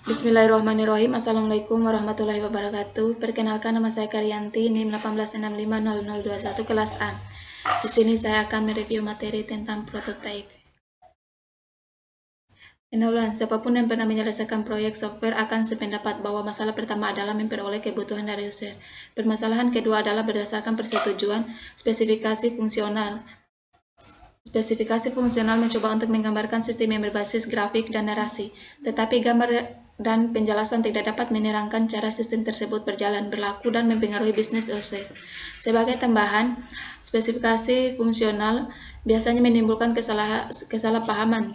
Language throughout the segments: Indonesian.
Bismillahirrahmanirrahim. Assalamualaikum warahmatullahi wabarakatuh. Perkenalkan, nama saya Karyanti, NIM 18650021 kelas A. Di sini saya akan mereview materi tentang prototype. Pendahuluan, siapapun yang pernah menyelesaikan proyek software akan sependapat bahwa masalah pertama adalah memperoleh kebutuhan dari user. Permasalahan kedua adalah berdasarkan persetujuan spesifikasi fungsional. Spesifikasi fungsional mencoba untuk menggambarkan sistem yang berbasis grafik dan narasi, tetapi gambar dan penjelasan tidak dapat menerangkan cara sistem tersebut berjalan, berlaku, dan mempengaruhi bisnis user. Sebagai tambahan, spesifikasi fungsional biasanya menimbulkan kesalahpahaman.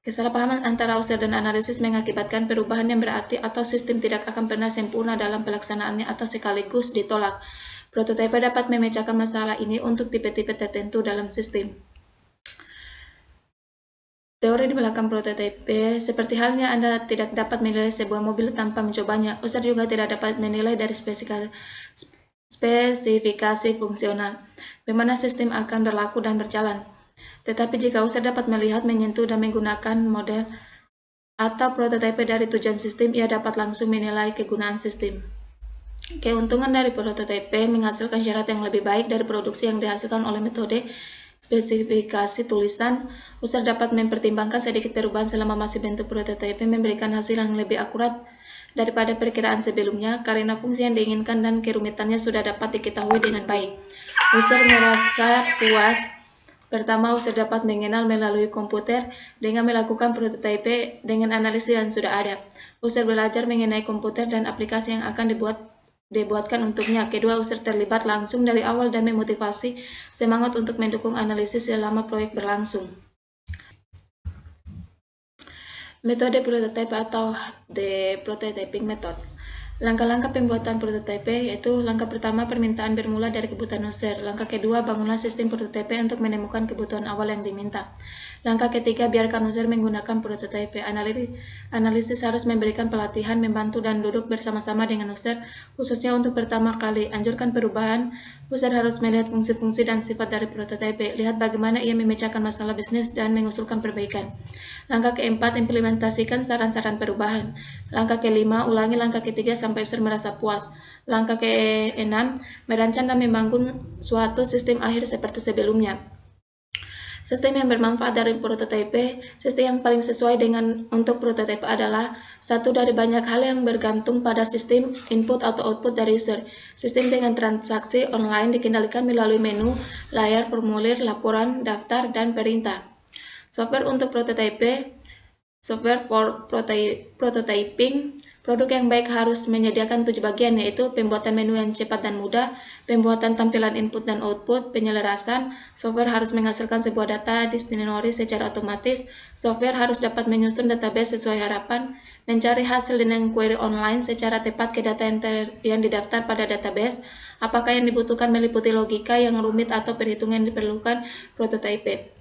Kesalahpahaman antara user dan analisis mengakibatkan perubahan yang berarti atau sistem tidak akan pernah sempurna dalam pelaksanaannya atau sekaligus ditolak. Prototipe dapat memecahkan masalah ini untuk tipe-tipe tertentu dalam sistem. Teori di belakang prototipe, seperti halnya Anda tidak dapat menilai sebuah mobil tanpa mencobanya, user juga tidak dapat menilai dari spesifikasi fungsional, bagaimana sistem akan berlaku dan berjalan. Tetapi jika user dapat melihat, menyentuh, dan menggunakan model atau prototipe dari tujuan sistem, ia dapat langsung menilai kegunaan sistem. Keuntungan dari prototipe menghasilkan syarat yang lebih baik dari produksi yang dihasilkan oleh metode spesifikasi tulisan. User dapat mempertimbangkan sedikit perubahan selama masih bentuk prototipe, memberikan hasil yang lebih akurat daripada perkiraan sebelumnya karena fungsi yang diinginkan dan kerumitannya sudah dapat diketahui dengan baik. User merasa puas. Pertama, user dapat mengenal melalui komputer dengan melakukan prototipe dengan analisis yang sudah ada. User belajar mengenai komputer dan aplikasi yang akan dibuatkan untuknya. Kedua, user terlibat langsung dari awal dan memotivasi semangat untuk mendukung analisis selama proyek berlangsung. Metode prototipe atau the prototyping method. Langkah-langkah pembuatan prototipe yaitu langkah pertama, permintaan bermula dari kebutuhan user. Langkah kedua, bangunlah sistem prototipe untuk menemukan kebutuhan awal yang diminta. Langkah ketiga, biarkan user menggunakan prototipe. Analisis harus memberikan pelatihan, membantu, dan duduk bersama-sama dengan user, khususnya untuk pertama kali. Anjurkan perubahan. User harus melihat fungsi-fungsi dan sifat dari prototipe. Lihat bagaimana ia memecahkan masalah bisnis dan mengusulkan perbaikan. Langkah keempat, implementasikan saran-saran perubahan. Langkah kelima, ulangi langkah ketiga sampai user merasa puas. Langkah keenam, merancang dan membangun suatu sistem akhir seperti sebelumnya. Sistem yang bermanfaat dari prototipe. Sistem yang paling sesuai untuk prototipe adalah satu dari banyak hal yang bergantung pada sistem input atau output dari user. Sistem dengan transaksi online dikendalikan melalui menu, layar, formulir, laporan, daftar, dan perintah. Software untuk prototipe. Software for prototyping. Produk yang baik harus menyediakan 7 bagian, yaitu pembuatan menu yang cepat dan mudah, pembuatan tampilan input dan output, penyelarasan. Software harus menghasilkan sebuah data destinatory secara otomatis. Software harus dapat menyusun database sesuai harapan, mencari hasil dengan query online secara tepat ke data yang didaftar pada database. Apakah yang dibutuhkan meliputi logika yang rumit atau perhitungan yang diperlukan prototipe.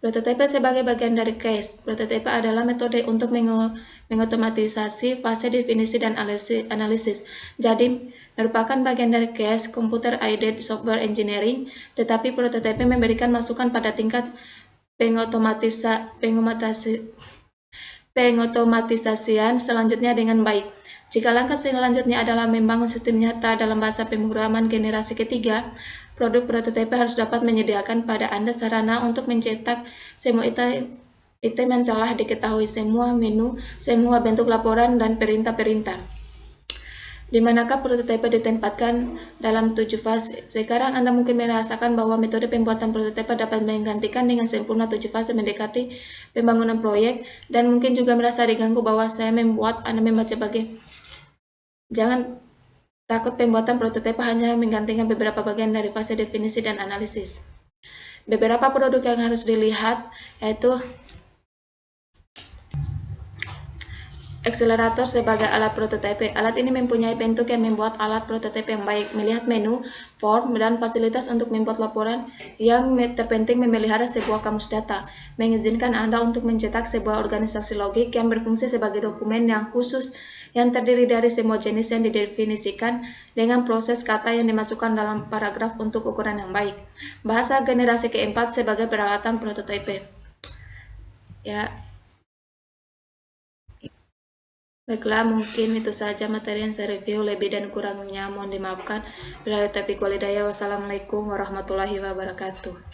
Prototipe sebagai bagian dari case. Prototipe adalah metode untuk mengotomatisasi fase definisi dan analisis. Jadi, merupakan bagian dari case computer-aided software engineering, tetapi prototipe memberikan masukan pada tingkat pengotomatisasian selanjutnya dengan baik. Jika langkah selanjutnya adalah membangun sistem nyata dalam bahasa pemrograman generasi ketiga, produk prototipe harus dapat menyediakan pada Anda sarana untuk mencetak semua item yang telah diketahui, semua menu, semua bentuk laporan, dan perintah-perintah. Di manakah prototipe ditempatkan dalam 7 fase? Sekarang Anda mungkin merasakan bahwa metode pembuatan prototipe dapat menggantikan dengan sempurna 7 fase mendekati pembangunan proyek, dan mungkin juga merasa diganggu bahwa saya membuat Anda membaca Jangan takut, pembuatan prototipe hanya menggantikan beberapa bagian dari fase definisi dan analisis. Beberapa produk yang harus dilihat yaitu akselerator sebagai alat prototipe. Alat ini mempunyai bentuk yang membuat alat prototipe yang baik. Melihat menu, form, dan fasilitas untuk membuat laporan. Yang terpenting, memelihara sebuah kamus data. Mengizinkan Anda untuk mencetak sebuah organisasi logik yang berfungsi sebagai dokumen yang khusus yang terdiri dari semua jenis yang didefinisikan dengan proses kata yang dimasukkan dalam paragraf untuk ukuran yang baik. Bahasa generasi keempat sebagai peralatan prototipe. Ya, Baiklah, mungkin itu saja materi yang saya review. Lebih dan kurangnya mohon dimaafkan. Bila taufiq walhidayah. Wassalamualaikum warahmatullahi wabarakatuh.